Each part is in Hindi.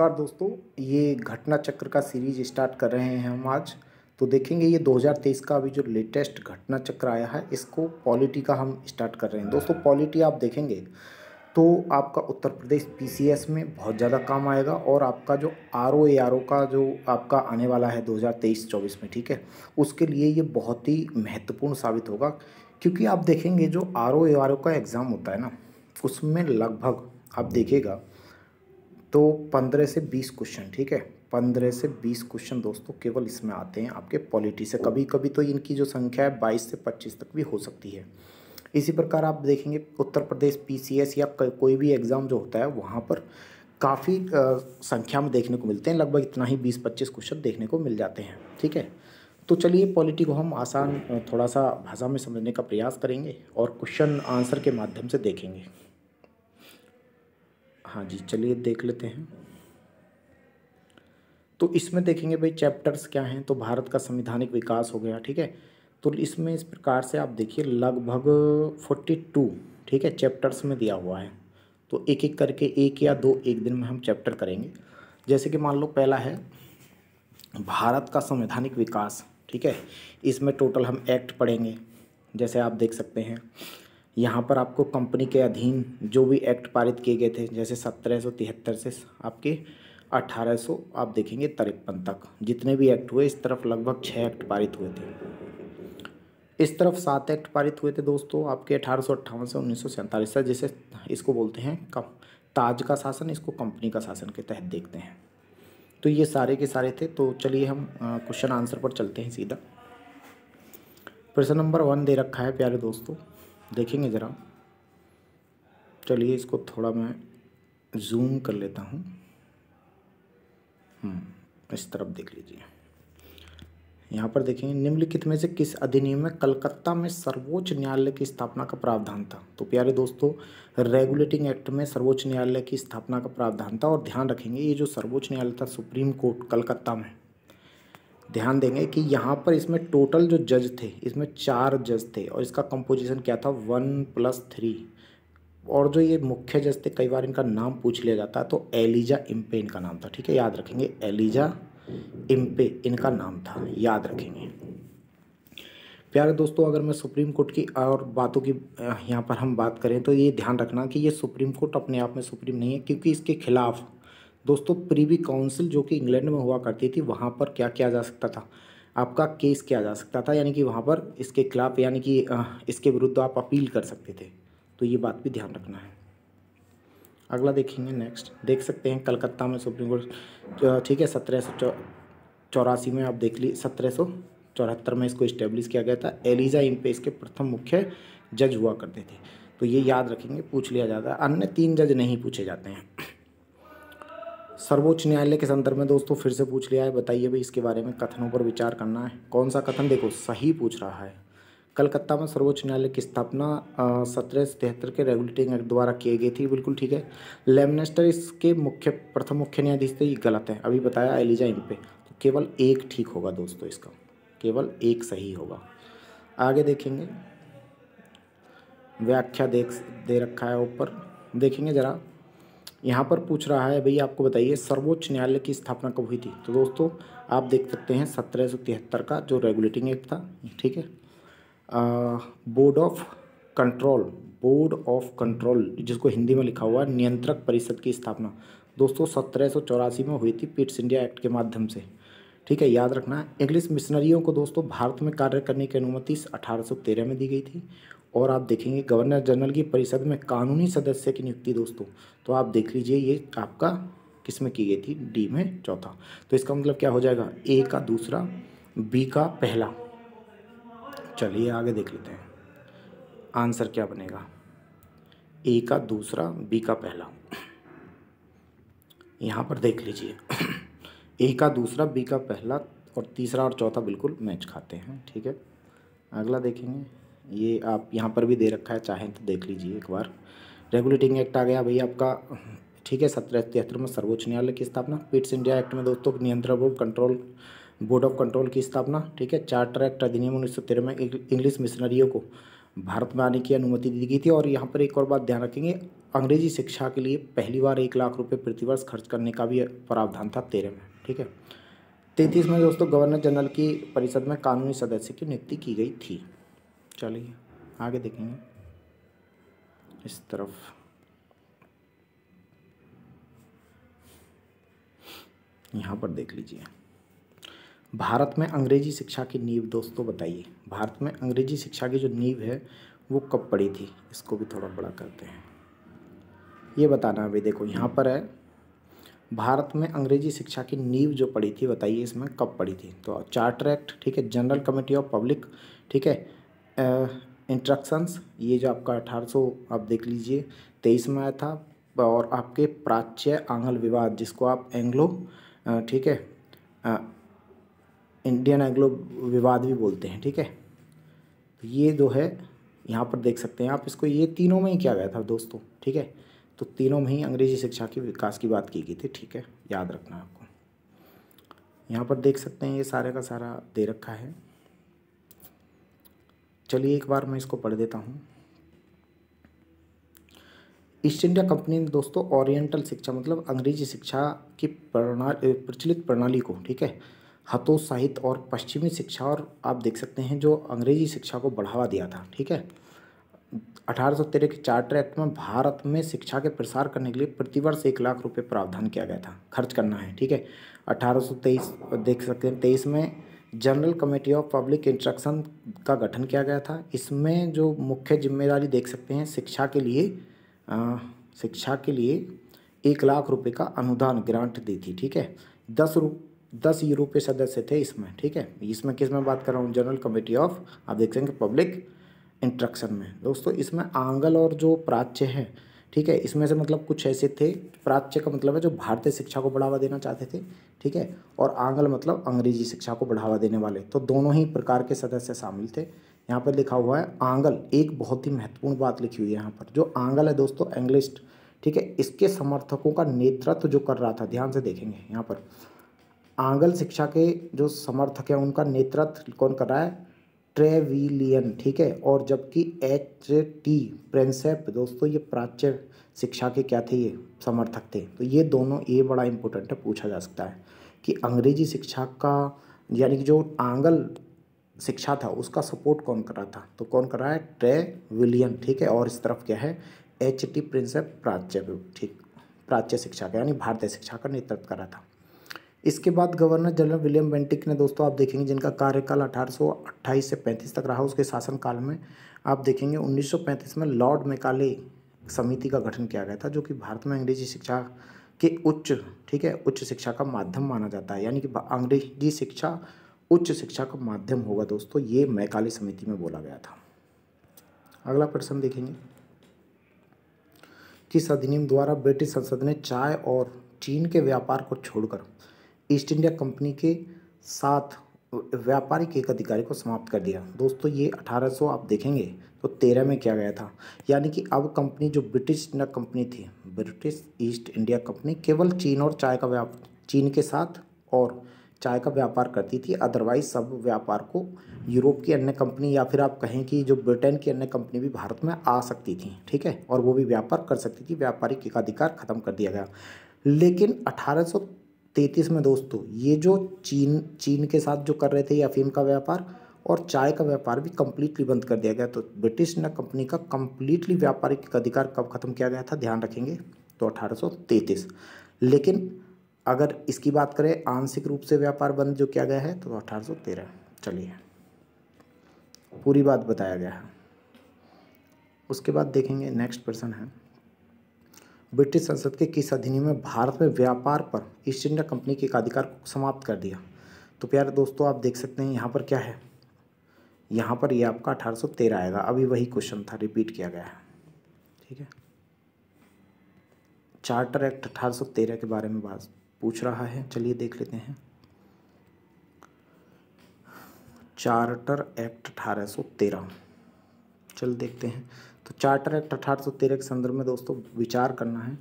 नमस्कार दोस्तों, ये घटना चक्र का सीरीज स्टार्ट कर रहे हैं हम आज। तो देखेंगे ये 2023 का अभी जो लेटेस्ट घटना चक्र आया है, इसको पॉलिटी का हम स्टार्ट कर रहे हैं। दोस्तों पॉलिटी आप देखेंगे तो आपका उत्तर प्रदेश पीसीएस में बहुत ज़्यादा काम आएगा और आपका जो आरओ एआरओ का जो आपका आने वाला है 2023-24 में, ठीक है, उसके लिए ये बहुत ही महत्वपूर्ण साबित होगा। क्योंकि आप देखेंगे जो आरओ एआरओ का एग्ज़ाम होता है ना, उसमें लगभग आप देखिएगा तो 15 से 20 क्वेश्चन, ठीक है, 15 से 20 क्वेश्चन दोस्तों केवल इसमें आते हैं आपके पॉलिटी से। कभी कभी तो इनकी जो संख्या है 22 से 25 तक भी हो सकती है। इसी प्रकार आप देखेंगे उत्तर प्रदेश पीसीएस या कोई भी एग्ज़ाम जो होता है वहाँ पर काफ़ी संख्या में देखने को मिलते हैं, लगभग इतना ही 20-25 क्वेश्चन देखने को मिल जाते हैं, ठीक है। तो चलिए पॉलिटी को हम आसान थोड़ा सा भाषा में समझने का प्रयास करेंगे और क्वेश्चन आंसर के माध्यम से देखेंगे। हाँ जी, चलिए देख लेते हैं। तो इसमें देखेंगे भाई चैप्टर्स क्या हैं। तो भारत का संवैधानिक विकास हो गया, ठीक है। तो इसमें इस प्रकार से आप देखिए लगभग 42, ठीक है, चैप्टर्स में दिया हुआ है। तो एक एक करके एक या दो एक दिन में हम चैप्टर करेंगे। जैसे कि मान लो पहला है भारत का संवैधानिक विकास, ठीक है। इसमें टोटल हम एक्ट पढ़ेंगे। जैसे आप देख सकते हैं यहाँ पर आपको कंपनी के अधीन जो भी एक्ट पारित किए गए थे, जैसे 1773 से आपके 1800 आप देखेंगे 53 तक जितने भी एक्ट हुए, इस तरफ लगभग 6 एक्ट पारित हुए थे, इस तरफ 7 एक्ट पारित हुए थे दोस्तों आपके 1858 से 1947 तक, जिसे इसको बोलते हैं ताज का शासन, इसको कंपनी का शासन के तहत देखते हैं। तो ये सारे के सारे थे। तो चलिए हम क्वेश्चन आंसर पर चलते हैं सीधा। प्रश्न नंबर 1 दे रखा है प्यारे दोस्तों, देखेंगे ज़रा। चलिए इसको थोड़ा मैं जूम कर लेता हूँ। इस तरफ देख लीजिए। यहाँ पर देखेंगे निम्नलिखित में से किस अधिनियम में कलकत्ता में सर्वोच्च न्यायालय की स्थापना का प्रावधान था। तो प्यारे दोस्तों रेगुलेटिंग एक्ट में सर्वोच्च न्यायालय की स्थापना का प्रावधान था। और ध्यान रखेंगे ये जो सर्वोच्च न्यायालय था सुप्रीम कोर्ट कलकत्ता में, ध्यान देंगे कि यहाँ पर इसमें टोटल जो जज थे इसमें 4 जज थे और इसका कंपोजिशन क्या था 1+3। और जो ये मुख्य जज थे कई बार इनका नाम पूछ लिया जाता है, तो एलिजा इम्पे इनका नाम था, ठीक है, याद रखेंगे एलिजा इम्पे इनका नाम था, याद रखेंगे प्यारे दोस्तों। अगर मैं सुप्रीम कोर्ट की और बातों की यहाँ पर हम बात करें तो ये ध्यान रखना कि ये सुप्रीम कोर्ट अपने आप में सुप्रीम नहीं है, क्योंकि इसके खिलाफ दोस्तों प्रीवी काउंसिल जो कि इंग्लैंड में हुआ करती थी, वहाँ पर क्या किया जा सकता था, आपका केस किया जा सकता था, यानी कि वहाँ पर इसके खिलाफ यानी कि इसके विरुद्ध आप अपील कर सकते थे। तो ये बात भी ध्यान रखना है। अगला देखेंगे, नेक्स्ट देख सकते हैं कलकत्ता में सुप्रीम कोर्ट, ठीक है, 1784 में आप देख ली, 1774 में इसको इस्टेब्लिश किया गया था। एलिजा इम्पे इसके प्रथम मुख्य जज हुआ करते थे। तो ये याद रखेंगे, पूछ लिया जाता है, अन्य 3 जज नहीं पूछे जाते हैं। सर्वोच्च न्यायालय के संदर्भ में दोस्तों फिर से पूछ लिया है, बताइए भाई इसके बारे में कथनों पर विचार करना है। कौन सा कथन, देखो सही पूछ रहा है। कलकत्ता में सर्वोच्च न्यायालय की स्थापना 1773 के रेगुलेटिंग एक्ट द्वारा की गई थी, बिल्कुल ठीक है। लेमनेस्टर इसके प्रथम मुख्य न्यायाधीश थे, ये गलत है, अभी बताया एलिजा इम्पे। तो केवल एक ठीक होगा दोस्तों, इसका केवल एक सही होगा। आगे देखेंगे, व्याख्या दे रखा है ऊपर, देखेंगे ज़रा। यहाँ पर पूछ रहा है भाई आपको बताइए सर्वोच्च न्यायालय की स्थापना कब हुई थी। तो दोस्तों आप देख सकते हैं 1773 का जो रेगुलेटिंग एक्ट था, ठीक है। बोर्ड ऑफ कंट्रोल जिसको हिंदी में लिखा हुआ है नियंत्रक परिषद की स्थापना दोस्तों 1784 में हुई थी पिट्स इंडिया एक्ट के माध्यम से, ठीक है, याद रखना है। इंग्लिश मिशनरियों को दोस्तों भारत में कार्य करने की अनुमति 1813 में दी गई थी। और आप देखेंगे गवर्नर जनरल की परिषद में कानूनी सदस्य की नियुक्ति दोस्तों, तो आप देख लीजिए ये आपका किस में की गई थी, डी में चौथा। तो इसका मतलब क्या हो जाएगा, ए का दूसरा बी का पहला। चलिए आगे देख लेते हैं आंसर क्या बनेगा, ए का दूसरा बी का पहला। यहाँ पर देख लीजिए ए का दूसरा बी का पहला और तीसरा और चौथा बिल्कुल मैच खाते हैं, ठीक है। अगला देखेंगे, ये आप यहाँ पर भी दे रखा है, चाहें तो देख लीजिए एक बार। रेगुलेटिंग एक्ट आ गया भाई आपका, ठीक है, 1773 में सर्वोच्च न्यायालय की स्थापना। पिट्स इंडिया एक्ट में दोस्तों नियंत्रण बोर्ड ऑफ कंट्रोल की स्थापना, ठीक है। चार्टर एक्ट अधिनियम 1913 में इंग्लिश मिशनरियों को भारत में आने की अनुमति दी गई थी। और यहाँ पर एक और बात ध्यान रखेंगे, अंग्रेजी शिक्षा के लिए पहली बार 1 लाख रुपए प्रतिवर्ष खर्च करने का भी प्रावधान था 13 में। ठीक है। 33 में दोस्तों गवर्नर जनरल की परिषद में कानूनी सदस्य की नियुक्ति की गई थी। चलिए आगे देखेंगे इस तरफ। यहाँ पर देख लीजिए, भारत में अंग्रेजी शिक्षा की नींव दोस्तों बताइए, भारत में अंग्रेजी शिक्षा की जो नींव है वो कब पड़ी थी। इसको भी थोड़ा बड़ा करते हैं, ये बताना। अभी देखो यहाँ पर है, भारत में अंग्रेजी शिक्षा की नींव जो पड़ी थी बताइए इसमें कब पड़ी थी। तो चार्टर एक्ट, ठीक है, जनरल कमेटी ऑफ पब्लिक, ठीक है, इंस्ट्रक्शंस, ये जो आपका 1800 आप देख लीजिए 23 में आया था। और आपके प्राच्य आंग्ल विवाद, जिसको आप एंग्लो, ठीक है, इंडियन एंग्लो विवाद भी बोलते हैं। ठीक है, तो ये जो है यहाँ पर देख सकते हैं आप इसको, ये तीनों में ही किया गया था दोस्तों। ठीक है, तो तीनों में ही अंग्रेजी शिक्षा के विकास की बात की गई थी। ठीक है, याद रखना आपको। यहाँ पर देख सकते हैं ये सारे का सारा दे रखा है। चलिए एक बार मैं इसको पढ़ देता हूँ। ईस्ट इंडिया कंपनी ने दोस्तों ओरिएंटल शिक्षा मतलब अंग्रेजी शिक्षा की प्रचलित प्रणाली को, ठीक है, हतोत्साहित और पश्चिमी शिक्षा, और आप देख सकते हैं जो अंग्रेजी शिक्षा को बढ़ावा दिया था। ठीक है, 1813 के चार्टर एक्ट में भारत में शिक्षा के प्रसार करने के लिए प्रतिवर्ष 1 लाख रुपए प्रावधान किया गया था, खर्च करना है। ठीक है, 1823 देख सकते हैं 23 में general committee of public instruction का गठन किया गया था। इसमें जो मुख्य जिम्मेदारी देख सकते हैं शिक्षा के लिए 1 लाख रुपए का अनुदान ग्रांट दी थी। ठीक है, 10 यूरोपीय सदस्य थे इसमें। ठीक है, इसमें किस में बात कर रहा हूँ, जनरल कमेटी ऑफ, आप देख सकेंगे पब्लिक इंस्ट्रक्शन में। दोस्तों इसमें आंग्ल और जो प्राच्य है, ठीक है, इसमें से मतलब कुछ ऐसे थे, प्राच्य का मतलब है जो भारतीय शिक्षा को बढ़ावा देना चाहते थे। ठीक है, और आंग्ल मतलब अंग्रेजी शिक्षा को बढ़ावा देने वाले, तो दोनों ही प्रकार के सदस्य शामिल थे। यहाँ पर लिखा हुआ है आंग्ल, एक बहुत ही महत्वपूर्ण बात लिखी हुई है यहाँ पर, जो आंग्ल है दोस्तों एंग्लिस्ट, ठीक है, इसके समर्थकों का नेतृत्व जो कर रहा था, ध्यान से देखेंगे यहाँ पर आंग्ल शिक्षा के जो समर्थक हैं उनका नेतृत्व कौन कर रहा है, ट्रेविलियन। ठीक है, और जबकि H.T. प्रिंसेप दोस्तों ये प्राच्य शिक्षा के क्या थे, ये समर्थक थे। तो ये दोनों, ये बड़ा इंपॉर्टेंट है, पूछा जा सकता है कि अंग्रेजी शिक्षा का यानी कि जो आंग्ल शिक्षा था उसका सपोर्ट कौन कर रहा था, तो कौन कर रहा है, ट्रेविलियन। ठीक है, और इस तरफ क्या है, H.T. प्रिंसेप प्राच्य, ठीक, प्राच्य शिक्षा का यानी भारतीय शिक्षा का नेतृत्व कर रहा था। इसके बाद गवर्नर जनरल विलियम बेंटिक ने दोस्तों आप देखेंगे जिनका कार्यकाल 1828 से 35 तक रहा, उसके शासनकाल में आप देखेंगे 1935 में लॉर्ड मैकाले समिति का गठन किया गया था, जो कि भारत में अंग्रेजी शिक्षा के ठीक है, उच्च शिक्षा का माध्यम माना जाता है, यानी कि अंग्रेजी शिक्षा उच्च शिक्षा का माध्यम होगा दोस्तों, ये मैकाले समिति में बोला गया था। अगला प्रश्न देखेंगे, किस अधिनियम द्वारा ब्रिटिश संसद ने चाय और चीन के व्यापार को छोड़कर ईस्ट इंडिया कंपनी के साथ व्यापारिक एक अधिकारी को समाप्त कर दिया। दोस्तों ये 1800 आप देखेंगे तो 13 में किया गया था, यानी कि अब कंपनी जो ब्रिटिश इंडिया कंपनी थी, ब्रिटिश ईस्ट इंडिया कंपनी, केवल चीन के साथ और चाय का व्यापार करती थी, अदरवाइज सब व्यापार को यूरोप की अन्य कंपनी या फिर आप कहें कि जो ब्रिटेन की अन्य कंपनी भी भारत में आ सकती थी। ठीक है, और वो भी व्यापार कर सकती थी, व्यापारिक एकाधिकार खत्म कर दिया गया। लेकिन 1833 में दोस्तों ये जो चीन के साथ जो कर रहे थे अफीम का व्यापार और चाय का व्यापार भी कम्प्लीटली बंद कर दिया गया। तो ब्रिटिश इंडिया कंपनी का कम्प्लीटली व्यापारिक अधिकार कब खत्म किया गया था, ध्यान रखेंगे, तो 1833। लेकिन अगर इसकी बात करें आंशिक रूप से व्यापार बंद जो किया गया है तो 1813। चलिए पूरी बात बताया गया है। उसके बाद देखेंगे नेक्स्ट प्रश्न है, ब्रिटिश संसद के किस अधिनियम में भारत में व्यापार पर ईस्ट इंडिया कंपनी के एकाधिकार को समाप्त कर दिया। तो प्यारे दोस्तों आप देख सकते हैं यहाँ पर क्या है, यहाँ पर ये आपका 1813 आएगा, अभी वही क्वेश्चन था, रिपीट किया गया है। ठीक है, चार्टर एक्ट 1813 के बारे में बात पूछ रहा है, चलिए देख लेते हैं। चार्टर एक्ट 1813, चल देखते हैं। तो चार्टर एक्ट 1813 के संदर्भ में दोस्तों विचार करना है,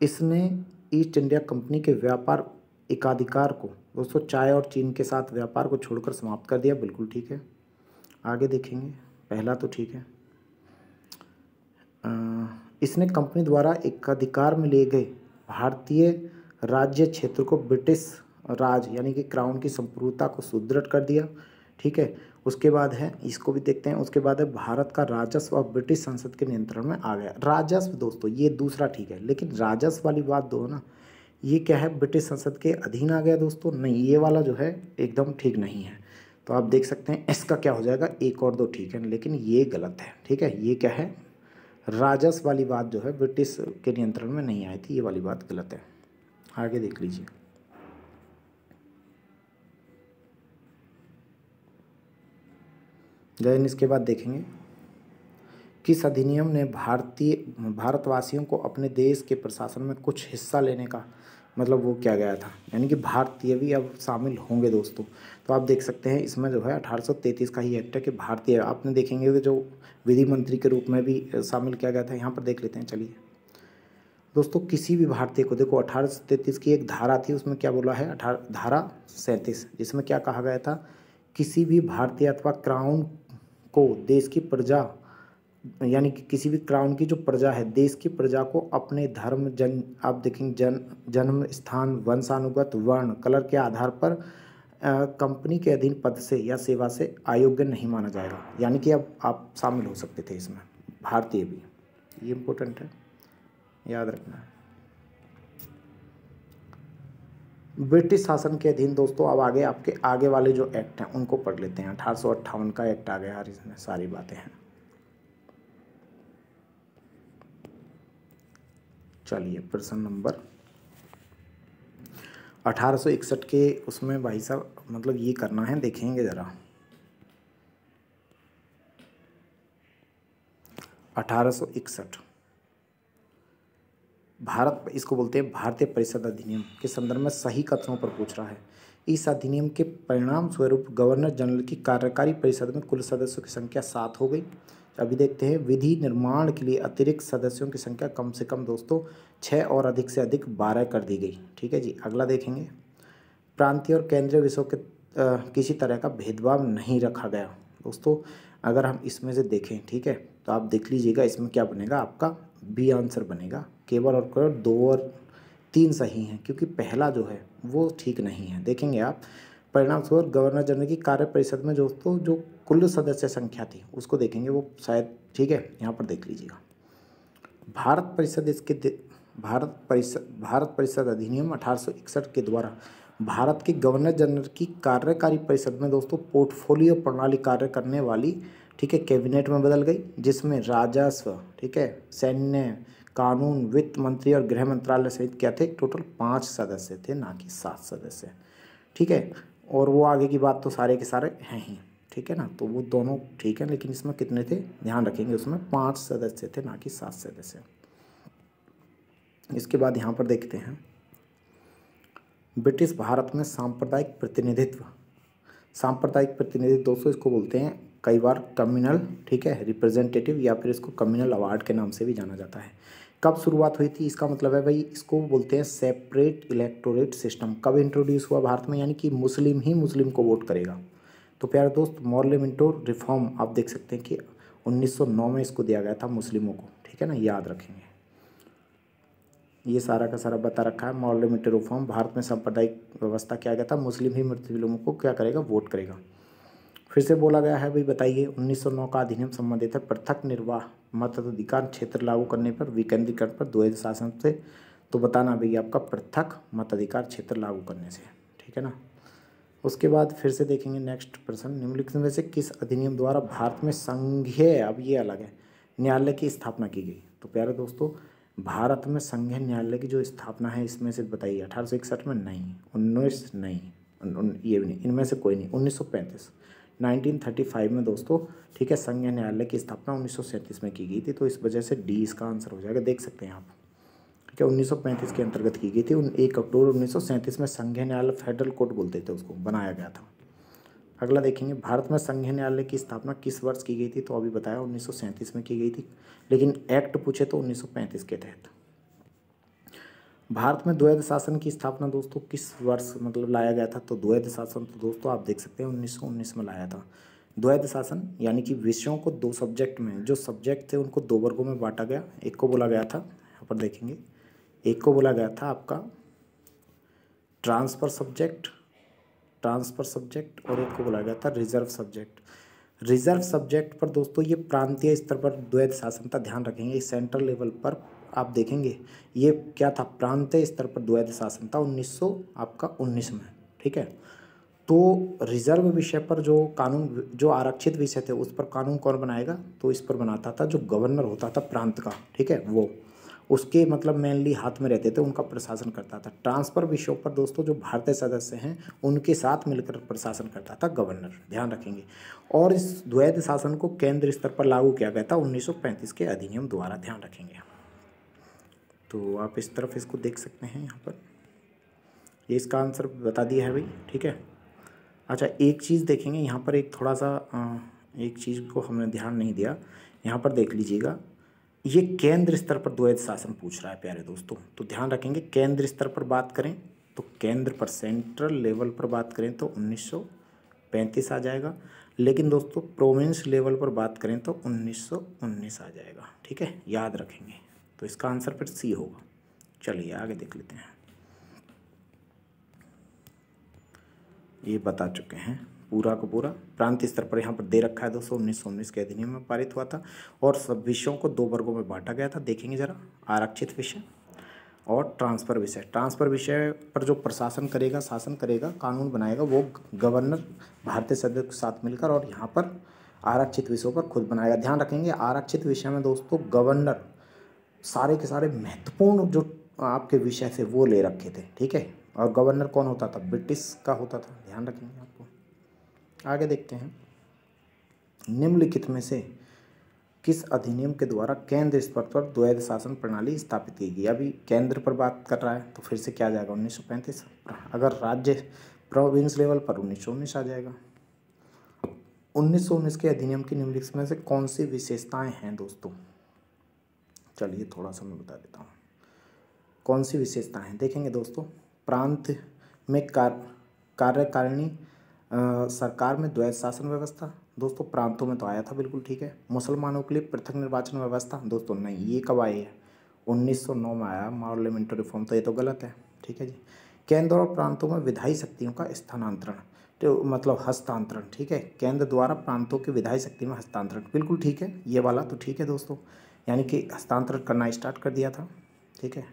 इसने ईस्ट इंडिया कंपनी के व्यापार एकाधिकार को दोस्तों चाय और चीन के साथ व्यापार को छोड़कर समाप्त कर दिया, बिल्कुल ठीक है। आगे देखेंगे, पहला तो ठीक है, इसने कंपनी द्वारा एक अधिकार में लिए गए भारतीय राज्य क्षेत्र को ब्रिटिश राज यानी कि क्राउन की संप्रभुता को सुदृढ़ कर दिया। ठीक है, उसके बाद है, इसको भी देखते हैं, उसके बाद है भारत का राजस्व अब ब्रिटिश संसद के नियंत्रण में आ गया। राजस्व दोस्तों ये दूसरा ठीक है, लेकिन राजस्व वाली बात दो ना, ये क्या है, ब्रिटिश संसद के अधीन आ गया दोस्तों, नहीं, ये वाला जो है एकदम ठीक नहीं है। तो आप देख सकते हैं इसका क्या हो जाएगा, एक और दो ठीक है, लेकिन ये गलत है। ठीक है, ये क्या है, राजस्व वाली बात जो है ब्रिटिश के नियंत्रण में नहीं आई थी, ये वाली बात गलत है। आगे देख लीजिए। देन इसके बाद देखेंगे किस अधिनियम ने भारतवासियों को अपने देश के प्रशासन में कुछ हिस्सा लेने का मतलब वो किया गया था, यानी कि भारतीय भी अब शामिल होंगे दोस्तों। तो आप देख सकते हैं इसमें जो है 1833 का ही एक्ट है कि भारतीय, आपने देखेंगे कि जो विधि मंत्री के रूप में भी शामिल किया गया था। यहाँ पर देख लेते हैं, चलिए दोस्तों, किसी भी भारतीय को, देखो 1833 की एक धारा थी, उसमें क्या बोला है, धारा 37, जिसमें क्या कहा गया था, किसी भी भारतीय अथवा क्राउन को देश की प्रजा, यानी कि किसी भी क्राउन की जो प्रजा है, देश की प्रजा को अपने धर्म, आप देखेंगे जन्म स्थान, वंशानुगत, वर्ण, कलर के आधार पर कंपनी के अधीन पद से या सेवा से अयोग्य नहीं माना जाएगा। यानी कि अब आप शामिल हो सकते थे इसमें, भारतीय भी, ये इम्पोर्टेंट है, याद रखना है। ब्रिटिश शासन के अधीन दोस्तों, अब आगे आपके आगे वाले जो एक्ट हैं उनको पढ़ लेते हैं। 1858 का एक्ट आ गया यार, इसमें सारी बातें हैं। चलिए प्रश्न नंबर 1861 के उसमें भाई साहब मतलब ये करना है, देखेंगे ज़रा 1861 भारत, इसको बोलते हैं भारतीय परिषद अधिनियम के संदर्भ में सही कथनों पर पूछ रहा है। इस अधिनियम के परिणाम स्वरूप गवर्नर जनरल की कार्यकारी परिषद में कुल सदस्यों की संख्या 7 हो गई। अभी देखते हैं, विधि निर्माण के लिए अतिरिक्त सदस्यों की संख्या कम से कम दोस्तों 6 और अधिक से अधिक 12 कर दी गई। ठीक है जी, अगला देखेंगे, प्रांतीय और केंद्रीय विषयों के किसी तरह का भेदभाव नहीं रखा गया। दोस्तों अगर हम इसमें से देखें, ठीक है, तो आप देख लीजिएगा इसमें क्या बनेगा, आपका बी आंसर बनेगा। केवल और केवल 2 और 3 सही हैं, क्योंकि पहला जो है वो ठीक नहीं है। देखेंगे आप, परिणाम स्वरूप गवर्नर जनरल की कार्य परिषद में दोस्तों जो कुल सदस्य संख्या थी उसको देखेंगे, वो शायद ठीक है, यहाँ पर देख लीजिएगा। भारत परिषद अधिनियम 1861 के द्वारा भारत के गवर्नर जनरल की कार्यकारी परिषद में दोस्तों पोर्टफोलियो प्रणाली कार्य करने वाली, ठीक है, कैबिनेट में बदल गई, जिसमें राजस्व, ठीक है, सैन्य, कानून, वित्त मंत्री और गृह मंत्रालय सहित क्या थे, टोटल 5 सदस्य थे, ना कि 7 सदस्य। ठीक है, और वो आगे की बात तो सारे के सारे हैं ही, ठीक है ना, तो वो दोनों ठीक है, लेकिन इसमें कितने थे ध्यान रखेंगे, उसमें 5 सदस्य थे, ना कि 7 सदस्य। इसके बाद यहाँ पर देखते हैं, ब्रिटिश भारत में सांप्रदायिक प्रतिनिधित्व दोस्तों इसको बोलते हैं कई बार कम्युनल, ठीक है, रिप्रेजेंटेटिव, या फिर इसको कम्युनल अवार्ड के नाम से भी जाना जाता है। कब शुरुआत हुई थी, इसका मतलब है भाई, इसको बोलते हैं सेपरेट इलेक्टोरेट सिस्टम। कब इंट्रोड्यूस हुआ भारत में, यानी कि मुस्लिम ही मुस्लिम को वोट करेगा। तो प्यारे दोस्त, मॉर्ले मिंटो रिफॉर्म आप देख सकते हैं कि 1909 में इसको दिया गया था मुस्लिमों को, ठीक है ना, याद रखेंगे। ये सारा का सारा बता रखा है, मॉर्ले मिंटो रिफॉर्म, भारत में सांप्रदायिक व्यवस्था किया गया था, मुस्लिम ही मुस्लिमों को क्या करेगा, वोट करेगा। फिर से बोला गया है भाई, बताइए, 1909 का अधिनियम संबंधित है पृथक निर्वाह मताधिकार क्षेत्र लागू करने पर, विकेंद्रीकरण पर, द्वैध शासन से। तो बताना भाई आपका पृथक मताधिकार क्षेत्र लागू करने से, ठीक है ना। उसके बाद फिर से देखेंगे नेक्स्ट प्रश्न, निम्नलिखित में से किस अधिनियम द्वारा भारत में संघीय, अब ये अलग है, न्यायालय की स्थापना की गई। तो प्यारे दोस्तों, भारत में संघीय न्यायालय की जो स्थापना है इसमें से बताइए, 1861 में नहीं, 19 नहीं, ये भी नहीं, इनमें से कोई नहीं, 1935, 1935 में दोस्तों, ठीक है, संघीय न्यायालय की स्थापना 1937 में की गई थी। तो इस वजह से डी इसका आंसर हो जाएगा, देख सकते हैं आप, ठीक है, 1935 के अंतर्गत की गई थी। 1 अक्टूबर 1937 में संघीय न्यायालय, फेडरल कोर्ट बोलते थे उसको, बनाया गया था। अगला देखेंगे, भारत में संघीय न्यायालय की स्थापना किस वर्ष की गई थी। तो अभी बताया 1937 में की गई थी, लेकिन एक्ट पूछे तो 1935 के तहत। भारत में द्वैध शासन की स्थापना दोस्तों किस वर्ष मतलब लाया गया था। तो द्वैध शासन तो दोस्तों आप देख सकते हैं 1919 में लाया था। द्वैध शासन यानी कि विषयों को दो सब्जेक्ट में, जो सब्जेक्ट थे उनको दो वर्गों में बांटा गया। एक को बोला गया था, यहाँ पर देखेंगे, एक को बोला गया था आपका ट्रांसफर सब्जेक्ट और एक को बोला गया था रिजर्व सब्जेक्ट। रिजर्व सब्जेक्ट पर दोस्तों ये प्रांतीय स्तर पर द्वैध शासन का ध्यान रखेंगे। सेंट्रल लेवल पर आप देखेंगे ये क्या था, प्रांतीय स्तर पर द्वैध शासन था 1919 में, ठीक है। तो रिजर्व विषय पर जो कानून, जो आरक्षित विषय थे उस पर कानून कौन बनाएगा, तो इस पर बनाता था जो गवर्नर होता था प्रांत का, ठीक है, वो उसके मतलब मेनली हाथ में रहते थे, उनका प्रशासन करता था। ट्रांसफर विषयों पर दोस्तों जो भारतीय सदस्य हैं उनके साथ मिलकर प्रशासन करता था गवर्नर, ध्यान रखेंगे। और इस द्वैध शासन को केंद्र स्तर पर लागू किया गया था 1935 के अधिनियम द्वारा, ध्यान रखेंगे। तो आप इस तरफ इसको देख सकते हैं, यहाँ पर ये इसका आंसर बता दिया है भाई, ठीक है। अच्छा एक चीज़ देखेंगे यहाँ पर, एक थोड़ा सा एक चीज़ को हमने ध्यान नहीं दिया, यहाँ पर देख लीजिएगा, ये केंद्र स्तर पर द्वैध शासन पूछ रहा है प्यारे दोस्तों। तो ध्यान रखेंगे केंद्र स्तर पर बात करें तो केंद्र पर, सेंट्रल लेवल पर बात करें तो 1935 आ जाएगा, लेकिन दोस्तों प्रोविंस लेवल पर बात करें तो 1919 आ जाएगा, ठीक है, याद रखेंगे। तो इसका आंसर फिर सी होगा। चलिए आगे देख लेते हैं। ये बता चुके हैं पूरा का पूरा, प्रांतीय स्तर पर यहाँ पर दे रखा है दोस्तों 1919 के अधिनियम में पारित हुआ था और सब विषयों को दो वर्गों में बांटा गया था। देखेंगे जरा, आरक्षित विषय और ट्रांसफर विषय। ट्रांसफर विषय पर जो प्रशासन करेगा, शासन करेगा, कानून बनाएगा वो गवर्नर भारतीय सदस्य के साथ मिलकर, और यहाँ पर आरक्षित विषयों पर खुद बनाएगा। ध्यान रखेंगे आरक्षित विषय में दोस्तों गवर्नर सारे के सारे महत्वपूर्ण जो आपके विषय थे वो ले रखे थे, ठीक है। और गवर्नर कौन होता था, ब्रिटिश का होता था, ध्यान रखेंगे आपको। आगे देखते हैं, निम्नलिखित में से किस अधिनियम के द्वारा केंद्र स्तर पर द्वैध शासन प्रणाली स्थापित की गई। अभी केंद्र पर बात कर रहा है तो फिर से क्या आ जाएगा 1935, अगर राज्य प्रोविंस लेवल पर 1919 आ जाएगा। 1919 के अधिनियम की निम्नलिखित में से कौन सी विशेषताएं हैं दोस्तों, चलिए थोड़ा सा मैं बता देता हूँ कौन सी विशेषताएं हैं। देखेंगे दोस्तों, प्रांत में कार्यकारिणी सरकार में द्वैध शासन व्यवस्था, दोस्तों प्रांतों में तो आया था बिल्कुल, ठीक है। मुसलमानों के लिए पृथक निर्वाचन व्यवस्था, दोस्तों नहीं, ये कब आई है, 1909 में आया पार्लियामेंट्री रिफॉर्म, तो ये तो गलत है, ठीक है जी। केंद्र और प्रांतों में विधायी शक्तियों का स्थानांतरण, तो मतलब हस्तांतरण, ठीक है, केंद्र द्वारा प्रांतों की विधायी शक्ति में हस्तांतरण, बिल्कुल ठीक है, ये वाला तो ठीक है दोस्तों, यानी कि हस्तांतरण करना स्टार्ट कर दिया था, ठीक है।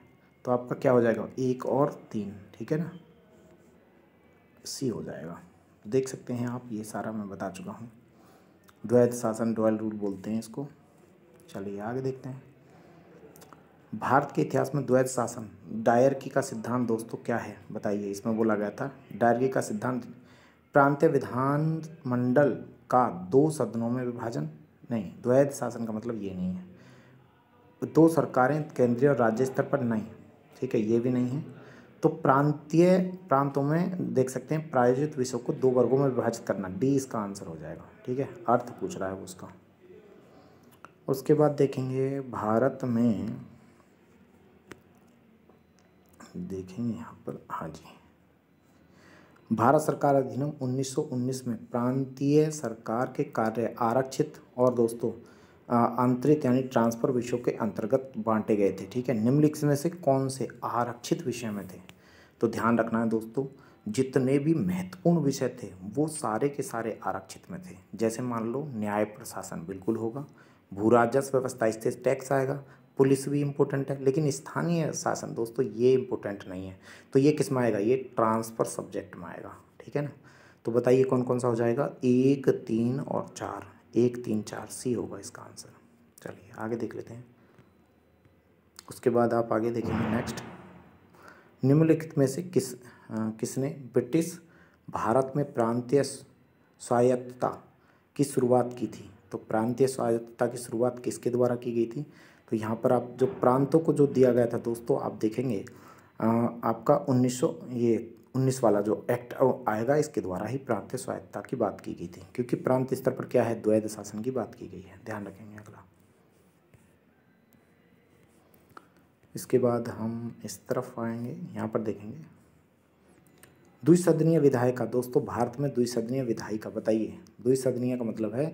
तो आपका क्या हो जाएगा, 1 और 3, ठीक है ना, सी हो जाएगा। देख सकते हैं आप, ये सारा मैं बता चुका हूँ। द्वैध शासन, डुअल रूल बोलते हैं इसको। चलिए आगे देखते हैं, भारत के इतिहास में द्वैध शासन, डायरकी का सिद्धांत दोस्तों क्या है बताइए। इसमें बोला गया था डायरकी का सिद्धांत, प्रांतीय विधान मंडल का 2 सदनों में विभाजन, नहीं, द्वैध शासन का मतलब ये नहीं है। 2 सरकारें केंद्रीय और राज्य स्तर पर, नहीं, ठीक है, ये भी नहीं है। तो प्रांतों में देख सकते हैं प्रायोजित विषयों को 2 वर्गों में विभाजित करना, डी इसका आंसर हो जाएगा, ठीक है, अर्थ पूछ रहा है उसका। उसके बाद देखेंगे भारत में, देखेंगे यहाँ पर, हाँ जी, भारत सरकार अधिनियम 1919 में प्रांतीय सरकार के कार्य आरक्षित और दोस्तों आंतरिक यानी ट्रांसफर विषयों के अंतर्गत बांटे गए थे, ठीक है। निम्नलिखित में से कौन से आरक्षित विषय में थे, तो ध्यान रखना है दोस्तों, जितने भी महत्वपूर्ण विषय थे वो सारे के सारे आरक्षित में थे। जैसे मान लो न्याय प्रशासन बिल्कुल होगा, भू राजस्व व्यवस्था, इससे टैक्स आएगा, पुलिस भी इम्पोर्टेंट है, लेकिन स्थानीय शासन दोस्तों ये इम्पोर्टेंट नहीं है। तो ये किस में आएगा, ये ट्रांसफर सब्जेक्ट में आएगा, ठीक है ना। तो बताइए कौन कौन सा हो जाएगा, 1, 3 और 4, 1, 3, 4, सी होगा इसका आंसर। चलिए आगे देख लेते हैं। उसके बाद आप आगे देखेंगे नेक्स्ट, निम्नलिखित में से किसने ब्रिटिश भारत में प्रांतीय स्वायत्तता की शुरुआत की थी। तो प्रांतीय स्वायत्तता की शुरुआत किसके द्वारा की गई थी, तो यहाँ पर आप जो प्रांतों को जो दिया गया था दोस्तों, आप देखेंगे आपका 1919 वाला जो एक्ट आएगा, इसके द्वारा ही प्रांतीय स्वायत्तता की बात की गई थी, क्योंकि प्रांत स्तर पर क्या है, द्वैध शासन की बात की गई है, ध्यान रखेंगे। अगला, इसके बाद हम इस तरफ आएंगे, यहाँ पर देखेंगे द्विसदनीय विधायिका दोस्तों, भारत में द्विसदनीय विधायिका बताइए। द्विसदनीय का मतलब है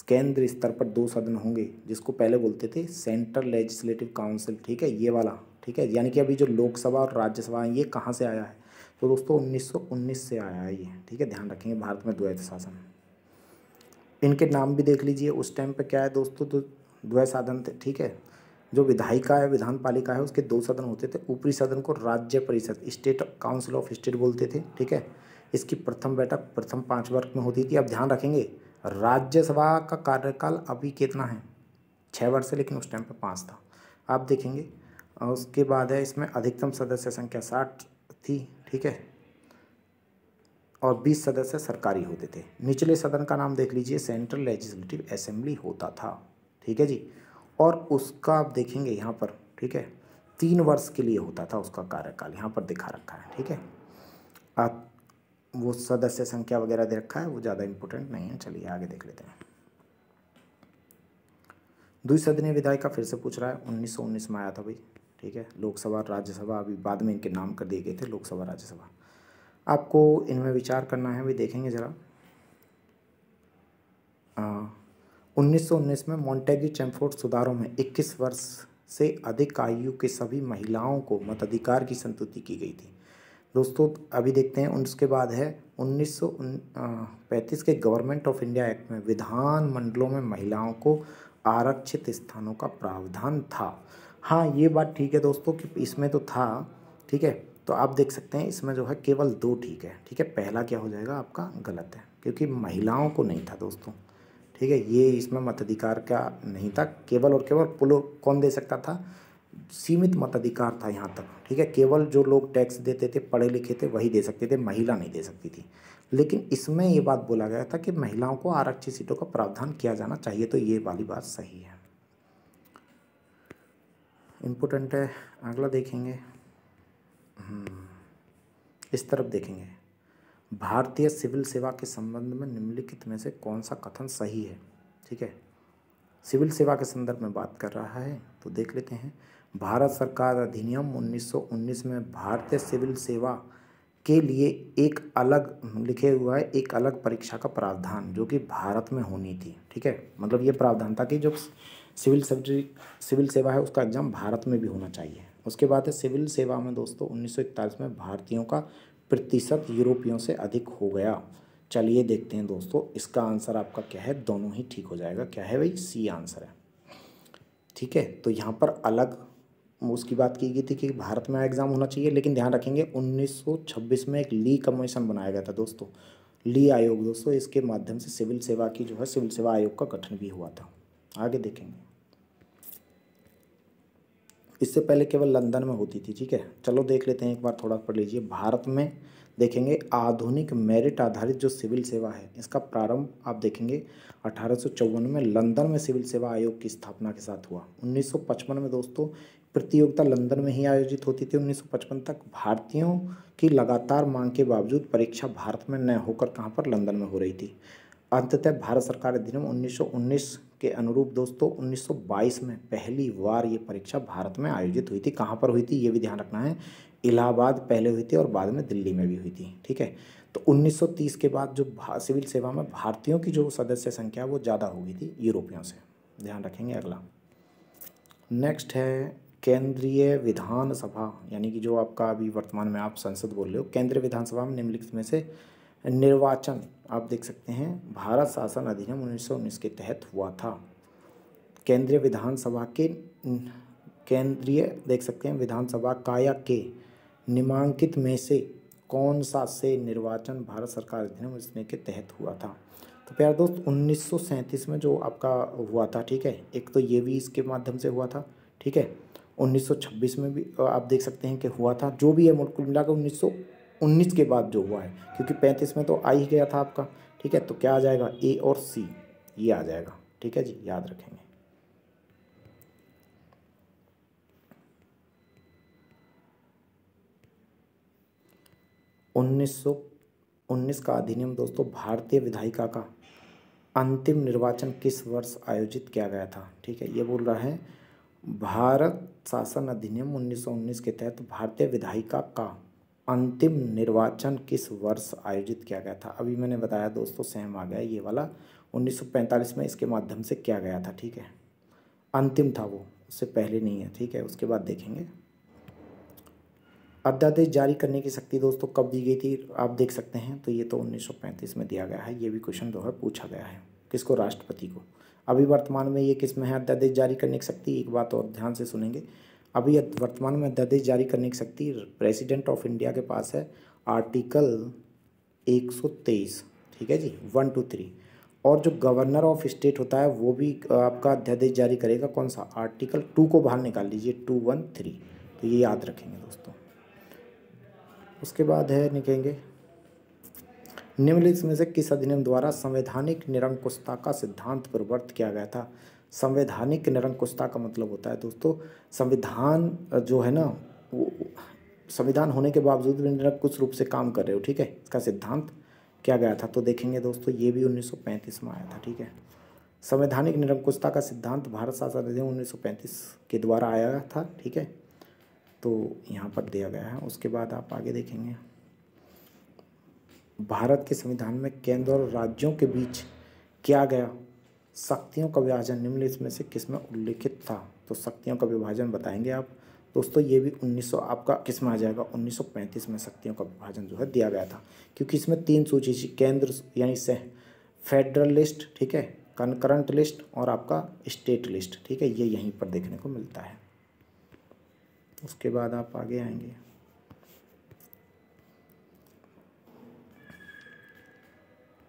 केंद्र स्तर पर 2 सदन होंगे, जिसको पहले बोलते थे सेंट्रल लेजिस्लेटिव काउंसिल, ठीक है, ये वाला, ठीक है। यानी कि अभी जो लोकसभा और राज्यसभा है ये कहाँ से आया है, तो दोस्तों 1919 से आया है ये, ठीक है, ध्यान रखेंगे। भारत में द्वैध शासन, इनके नाम भी देख लीजिए। उस टाइम पे क्या है दोस्तों, तो द्वैध साधन थे, ठीक है। जो विधायिका है, विधान पालिका है, उसके 2 सदन होते थे। ऊपरी सदन को राज्य परिषद, स्टेट काउंसिल ऑफ स्टेट बोलते थे, ठीक है। इसकी प्रथम बैठक प्रथम 5 वर्ष में होती थी। अब ध्यान रखेंगे राज्यसभा का कार्यकाल अभी कितना है, 6 वर्ष है, लेकिन उस टाइम पे 5 था, आप देखेंगे। और उसके बाद है इसमें अधिकतम सदस्य संख्या 60 थी, ठीक है, और 20 सदस्य सरकारी होते थे। निचले सदन का नाम देख लीजिए, सेंट्रल लेजिस्लेटिव असेंबली होता था, ठीक है जी। और उसका आप देखेंगे यहाँ पर, ठीक है, 3 वर्ष के लिए होता था उसका कार्यकाल, यहाँ पर दिखा रखा है, ठीक है। आप वो सदस्य संख्या वगैरह दे रखा है, वो ज़्यादा इंपॉर्टेंट नहीं है। चलिए आगे देख लेते हैं। द्विसदनीय विधायिका फिर से पूछ रहा है, 1919 में आया था भाई, ठीक है। लोकसभा राज्यसभा अभी बाद में इनके नाम कर दिए गए थे, लोकसभा राज्यसभा। आपको इनमें विचार करना है, भी देखेंगे ज़रा। 1919 में मॉन्टेग्यू चैमफोर्ड सुधारों में 21 वर्ष से अधिक आयु के सभी महिलाओं को मताधिकार की संस्तुति की गई थी दोस्तों। अभी देखते हैं, उसके बाद है 1935 के गवर्नमेंट ऑफ इंडिया एक्ट में विधान मंडलों में महिलाओं को आरक्षित स्थानों का प्रावधान था। हाँ, ये बात ठीक है दोस्तों कि इसमें तो था, ठीक है। तो आप देख सकते हैं इसमें जो है केवल 2 ठीक है, ठीक है। पहला क्या हो जाएगा आपका, गलत है, क्योंकि महिलाओं को नहीं था दोस्तों, ठीक है। ये इसमें मताधिकार का नहीं था, केवल और केवल कौन दे सकता था, सीमित मताधिकार था यहाँ तक, ठीक है। केवल जो लोग टैक्स देते थे, पढ़े लिखे थे, वही दे सकते थे, महिला नहीं दे सकती थी। लेकिन इसमें ये बात बोला गया था कि महिलाओं को आरक्षित सीटों का प्रावधान किया जाना चाहिए, तो ये वाली बात सही है, इम्पोर्टेंट है। अगला देखेंगे, इस तरफ देखेंगे, भारतीय सिविल सेवा के संबंध में निम्नलिखित में से कौन सा कथन सही है, ठीक है। सिविल सेवा के संदर्भ में बात कर रहा है, तो देख लेते हैं। भारत सरकार अधिनियम 1919 में भारतीय सिविल सेवा के लिए एक अलग लिखे हुआ है, एक अलग परीक्षा का प्रावधान जो कि भारत में होनी थी, ठीक है। मतलब ये प्रावधान था कि जो सिविल सेवा है उसका एग्ज़ाम भारत में भी होना चाहिए। उसके बाद है सिविल सेवा में दोस्तों 1941 में भारतीयों का प्रतिशत यूरोपियों से अधिक हो गया। चलिए देखते हैं दोस्तों, इसका आंसर आपका क्या है, दोनों ही ठीक हो जाएगा। क्या है भाई, सी आंसर है, ठीक है। तो यहाँ पर अलग उसकी बात की गई थी कि भारत में एग्ज़ाम होना चाहिए, लेकिन ध्यान रखेंगे 1926 में एक ली कमीशन बनाया गया था दोस्तों, ली आयोग दोस्तों। इसके माध्यम से सिविल सेवा की जो है सिविल सेवा आयोग का गठन भी हुआ था। आगे देखेंगे, इससे पहले केवल लंदन में होती थी, ठीक है। चलो देख लेते हैं, एक बार थोड़ा पढ़ लीजिए। भारत में देखेंगे आधुनिक मेरिट आधारित जो सिविल सेवा है, इसका प्रारंभ आप देखेंगे 1854 में लंदन में सिविल सेवा आयोग की स्थापना के साथ हुआ। 1955 में दोस्तों प्रतियोगिता लंदन में ही आयोजित होती थी। 1955 तक भारतीयों की लगातार मांग के बावजूद परीक्षा भारत में न होकर कहाँ पर, लंदन में हो रही थी। अंततः भारत सरकार अधिनियम 1919 के अनुरूप दोस्तों 1922 में पहली बार ये परीक्षा भारत में आयोजित हुई थी। कहाँ पर हुई थी ये भी ध्यान रखना है, इलाहाबाद पहले हुई थी और बाद में दिल्ली में भी हुई थी, ठीक है। तो 1930 के बाद जो सिविल सेवा में भारतीयों की जो सदस्य संख्या वो ज़्यादा हो गई थी यूरोपियों से, ध्यान रखेंगे। अगला नेक्स्ट है केंद्रीय विधानसभा, यानी कि जो आपका अभी वर्तमान में आप संसद बोल रहे हो। केंद्रीय विधानसभा में निम्नलिखित में से निर्वाचन आप देख सकते हैं भारत शासन अधिनियम 1919 के तहत हुआ था। केंद्रीय विधानसभा के केंद्रीय देख सकते हैं विधानसभा काया के निम्नलिखित में से कौन सा से निर्वाचन भारत सरकार अधिनियम 19 के तहत हुआ था। तो प्यारे दोस्त 1937 में जो आपका हुआ था, ठीक है, एक तो ये भी इसके माध्यम से हुआ था, ठीक है। 1926 में भी आप देख सकते हैं कि हुआ था। जो भी है कुल मिलाकर 1919 के बाद जो हुआ है, क्योंकि 35 में तो आ ही गया था आपका, ठीक है। तो क्या आ जाएगा, ए और सी ये आ जाएगा, ठीक है जी, याद रखेंगे। 1919 का अधिनियम दोस्तों भारतीय विधायिका का अंतिम निर्वाचन किस वर्ष आयोजित किया गया था, ठीक है। ये बोल रहा है भारत शासन अधिनियम 1919 के तहत भारतीय विधायिका का अंतिम निर्वाचन किस वर्ष आयोजित किया गया था? अभी मैंने बताया दोस्तों, सेम आ गया ये वाला, 1945 में इसके माध्यम से किया गया था। ठीक है, अंतिम था वो, उससे पहले नहीं है। ठीक है, उसके बाद देखेंगे अध्यादेश जारी करने की शक्ति दोस्तों कब दी गई थी, आप देख सकते हैं। तो ये तो 1935 में दिया गया है। ये भी क्वेश्चन जो है पूछा गया है, किसको? राष्ट्रपति को। अभी वर्तमान में ये किस में है अध्यादेश जारी करने की शक्ति? एक बात और ध्यान से सुनेंगे, अभी वर्तमान में अध्यादेश जारी करने की शक्ति प्रेसिडेंट ऑफ इंडिया के पास है, आर्टिकल 123। ठीक है जी, 1 2 3। और जो गवर्नर ऑफ स्टेट होता है वो भी आपका अध्यादेश जारी करेगा। कौन सा? आर्टिकल 2 को बाहर निकाल लीजिए, 213। तो ये याद रखेंगे दोस्तों। उसके बाद है निकलेंगे, निम्नलिखित में से किस अधिनियम द्वारा संवैधानिक निरंकुशता का सिद्धांत प्रवर्तित किया गया था? संवैधानिक निरंकुशता का मतलब होता है दोस्तों, संविधान जो है ना, वो संविधान होने के बावजूद भी निरंकुश रूप से काम कर रहे हो। ठीक है, इसका सिद्धांत किया गया था। तो देखेंगे दोस्तों, ये भी 1935 में आया था। ठीक है, संवैधानिक निरंकुशता का सिद्धांत भारत शासन अधिनियम 1935 के द्वारा आया था। ठीक है, तो यहाँ पर दिया गया है। उसके बाद आप आगे देखेंगे, भारत के संविधान में केंद्र और राज्यों के बीच किया गया शक्तियों का विभाजन निम्नलिखित में से किस में उल्लिखित था? तो शक्तियों का विभाजन बताएंगे आप दोस्तों। ये भी 1900 आपका किस में आ जाएगा? 1935 में शक्तियों का विभाजन जो है दिया गया था, क्योंकि इसमें 3 सूची थी, केंद्र यानी से फेडरल लिस्ट, ठीक है, कनकरेंट लिस्ट और आपका स्टेट लिस्ट। ठीक है, ये यहीं पर देखने को मिलता है। उसके बाद आप आगे आएंगे,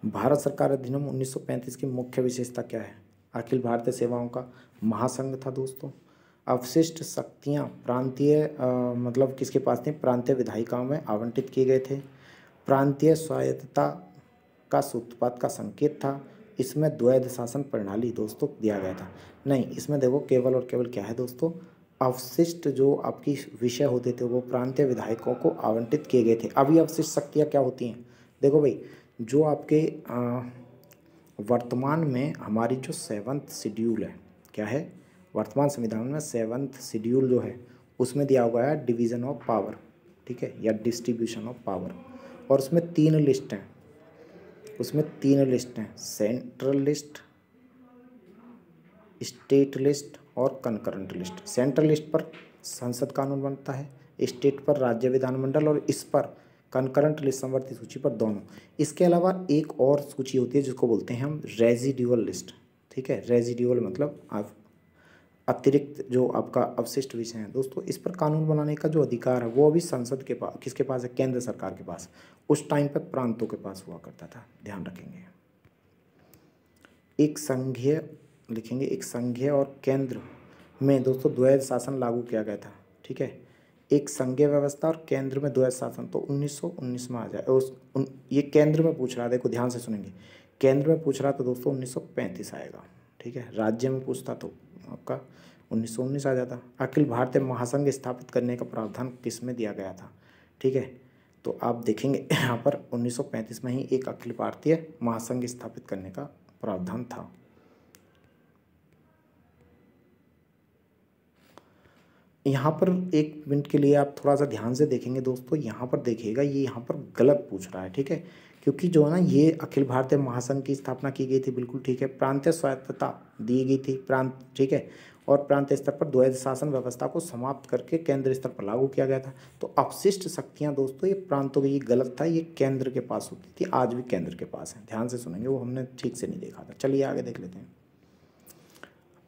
भारत सरकार अधिनियम 1935 की मुख्य विशेषता क्या है? अखिल भारतीय सेवाओं का महासंघ था दोस्तों। अवशिष्ट शक्तियाँ प्रांतीय मतलब किसके पास थी? प्रांतीय विधायिकाओं में आवंटित किए गए थे। प्रांतीय स्वायत्तता का सूत्रपात का संकेत था। इसमें द्वैध शासन प्रणाली दोस्तों दिया गया था। नहीं, इसमें देखो केवल और केवल क्या है दोस्तों, अवशिष्ट जो आपकी विषय होते थे वो प्रांतीय विधायकों को आवंटित किए गए थे। अभी अवशिष्ट शक्तियाँ क्या होती हैं? देखो भाई, जो आपके वर्तमान में हमारी जो 7th शेड्यूल है, क्या है वर्तमान संविधान में 7th शेड्यूल जो है उसमें दिया हुआ है डिवीज़न ऑफ पावर। ठीक है, या डिस्ट्रीब्यूशन ऑफ पावर। और उसमें 3 लिस्ट हैं, सेंट्रल लिस्ट, स्टेट लिस्ट और कनकरेंट लिस्ट। सेंट्रल लिस्ट पर संसद कानून बनता है, स्टेट पर राज्य विधानमंडल, और इस पर कनकरेंट लिस्ट समवर्ती सूची पर दोनों। इसके अलावा एक और सूची होती है जिसको बोलते हैं हम रेजिड्यूअल लिस्ट। ठीक है, रेजिड्यूअल मतलब आप अतिरिक्त जो आपका अवशिष्ट विषय है दोस्तों, इस पर कानून बनाने का जो अधिकार है वो अभी संसद के पास, किसके पास है? केंद्र सरकार के पास। उस टाइम पर प्रांतों के पास हुआ करता था, ध्यान रखेंगे। एक संघीय लिखेंगे, एक संघीय और केंद्र में दोस्तों द्वैध शासन लागू किया गया था। ठीक है, एक संघीय व्यवस्था और केंद्र में द्वैध शासन, तो 1919 में आ जाए। ये केंद्र में पूछ रहा है, देखो ध्यान से सुनेंगे, केंद्र में पूछ रहा तो दोस्तों 1935 आएगा। ठीक है, राज्य में पूछता तो आपका 1919 आ जाता। अखिल भारतीय महासंघ स्थापित करने का प्रावधान किस में दिया गया था? ठीक है, तो आप देखेंगे यहाँ पर 1935 में ही एक अखिल भारतीय महासंघ स्थापित करने का प्रावधान था। यहाँ पर एक मिनट के लिए आप थोड़ा सा ध्यान से देखेंगे दोस्तों, यहाँ पर देखिएगा, ये यहाँ पर गलत पूछ रहा है। ठीक है, क्योंकि जो है ना, ये अखिल भारतीय महासंघ की स्थापना की गई थी, बिल्कुल ठीक है, प्रांतीय स्वायत्तता दी गई थी प्रांत, ठीक है, और प्रांतीय स्तर पर द्वैध शासन व्यवस्था को समाप्त करके केंद्र स्तर पर लागू किया गया था। तो अवशिष्ट शक्तियाँ दोस्तों ये प्रांतों की, ये गलत था, ये केंद्र के पास होती थी, आज भी केंद्र के पास है। ध्यान से सुनेंगे, वो हमने ठीक से नहीं देखा था। चलिए आगे देख लेते हैं।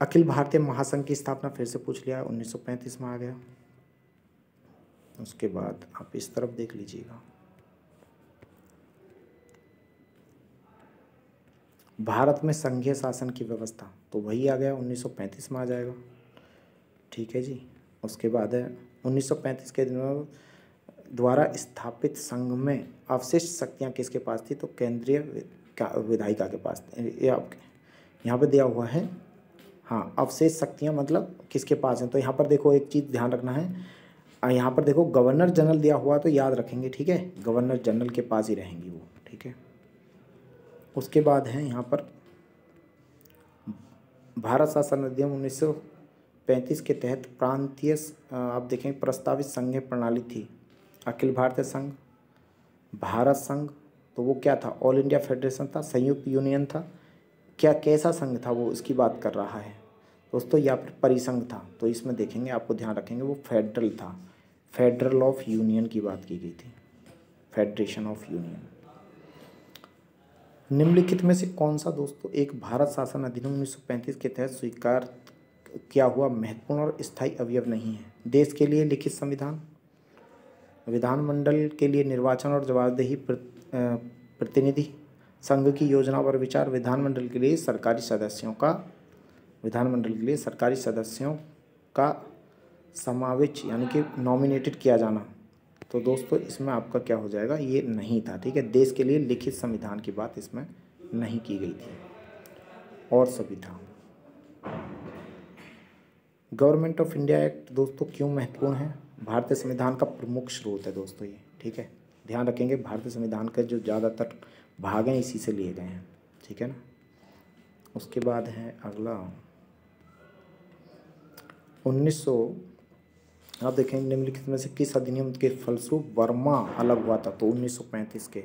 अखिल भारतीय महासंघ की स्थापना फिर से पूछ लिया, 1935 में आ गया। उसके बाद आप इस तरफ देख लीजिएगा, भारत में संघीय शासन की व्यवस्था, तो वही आ गया, 1935 में आ जाएगा। ठीक है जी, उसके बाद है 1935 के दिनों द्वारा स्थापित संघ में अवशिष्ट शक्तियाँ किसके पास थी? तो केंद्रीय विधायिका के पास। ये आपके यहाँ पे दिया हुआ है, हाँ, अवशेष शक्तियाँ मतलब किसके पास हैं? तो यहाँ पर देखो एक चीज़ ध्यान रखना है, यहाँ पर देखो गवर्नर जनरल दिया हुआ, तो याद रखेंगे। ठीक है, गवर्नर जनरल के पास ही रहेंगी वो। ठीक है, उसके बाद है यहाँ पर भारत शासन अधिनियम 1935 के तहत प्रांतीय आप देखें प्रस्तावित संघीय प्रणाली थी। अखिल भारतीय संघ, भारत संघ, तो वो क्या था, ऑल इंडिया फेडरेशन था, संयुक्त यूनियन था, क्या कैसा संघ था वो, इसकी बात कर रहा है दोस्तों, या फिर परिसंघ था। तो इसमें देखेंगे, आपको ध्यान रखेंगे वो फेडरल था, फेडरल ऑफ यूनियन की बात की गई थी, फेडरेशन ऑफ यूनियन। निम्नलिखित में से कौन सा दोस्तों एक भारत शासन अधिनियम 1935 के तहत स्वीकार किया हुआ महत्वपूर्ण और स्थायी अवयव नहीं है? देश के लिए लिखित संविधान, विधानमंडल के लिए निर्वाचन और जवाबदेही प्रतिनिधि, संघ की योजना पर विचार, विधानमंडल के लिए सरकारी सदस्यों का समावेश यानी कि नॉमिनेटेड किया जाना। तो दोस्तों इसमें आपका क्या हो जाएगा, ये नहीं था, ठीक है। देश के लिए लिखित संविधान की बात इसमें नहीं की गई थी, और सभी था। गवर्नमेंट ऑफ इंडिया एक्ट दोस्तों क्यों महत्वपूर्ण है? भारतीय संविधान का प्रमुख स्रोत है दोस्तों ये, ठीक है, ध्यान रखेंगे। भारतीय संविधान के जो ज़्यादातर भाग हैं इसी से लिए गए हैं, ठीक है ना। उसके बाद है अगला 1900, आप देखेंगे निम्नलिखित में से किस अधिनियम के फलस्वरूप बर्मा अलग हुआ था? तो 1935 के,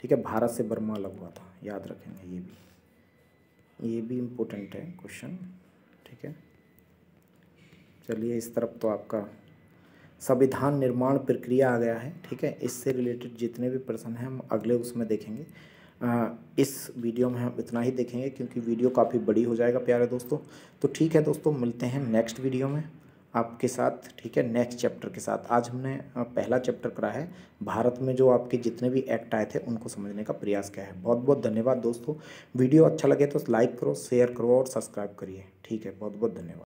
ठीक है, भारत से बर्मा अलग हुआ था, याद रखेंगे, ये भी इम्पोर्टेंट है क्वेश्चन, ठीक है। चलिए इस तरफ तो आपका संविधान निर्माण प्रक्रिया आ गया है, ठीक है। इससे रिलेटेड जितने भी प्रश्न हैं हम अगले उसमें देखेंगे। इस वीडियो में हम इतना ही देखेंगे क्योंकि वीडियो काफ़ी बड़ी हो जाएगा प्यारे दोस्तों। तो ठीक है दोस्तों, मिलते हैं नेक्स्ट वीडियो में आपके साथ, ठीक है, नेक्स्ट चैप्टर के साथ। आज हमने पहला चैप्टर करा है, भारत में जो आपके जितने भी एक्ट आए थे उनको समझने का प्रयास किया है। बहुत बहुत धन्यवाद दोस्तों। वीडियो अच्छा लगे तो लाइक करो, शेयर करो और सब्सक्राइब करिए, ठीक है। बहुत बहुत धन्यवाद।